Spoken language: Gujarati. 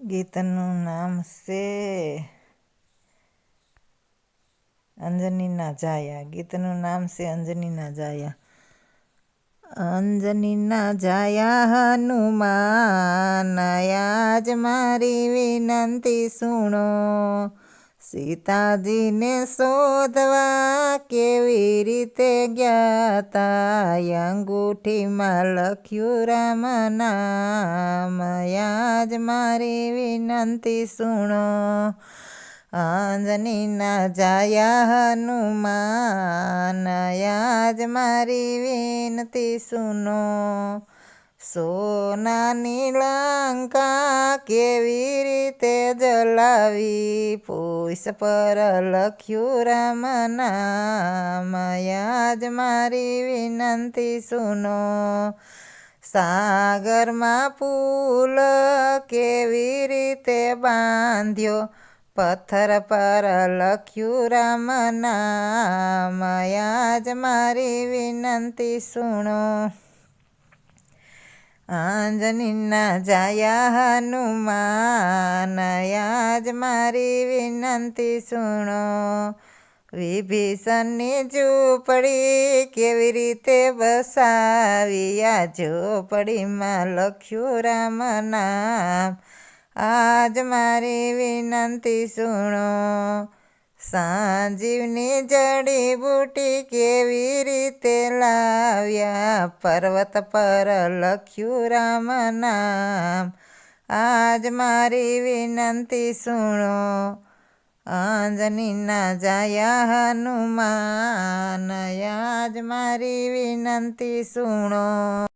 ગીતનું નામ છે અંજનીના જાયા. ગીતનું નામ છે અંજનીના જાયા. અંજનીના જાયા હનુમાન, આજ મારી વિનંતી સુણો. સીતાજીને શોધવા કેવી રીતે ગયા તા, અંગૂઠીમાં લખ્યું રામ નામ, આજ મારી વિનંતી સુણો. અંજનીના જાયા હનુમાન, આજ મારી વિનંતી સુનો. સોનાની લંકા કેવી રીતે જલાવી, પૂછ પર લખ્યું રામ નામ, આજ મારી વિનંતી સુનો. સાગરમાં પુલ કેવી રીતે બાંધ્યો, પથ્થર પર લખ્યું રામ નામ, આજ મારી વિનંતી સુણો. અંજનીના જાયા હનુમાન, આજ મારી વિનંતી સુણો. વિભીષણની ઝૂંપડી કેવી રીતે બસાવી, આ ઝૂંપડીમાં લખ્યું રામ નામ, આજ મારી વિનંતી સુણો. સંજીવની જડીબુટી કેવી રીતે લાવ્યા, પર્વત પર લખ્યું રામ નામ, આજ મારી વિનંતી સુણો. અંજનીના જાયા હનુમાન, આજ મારી વિનંતી સુણો.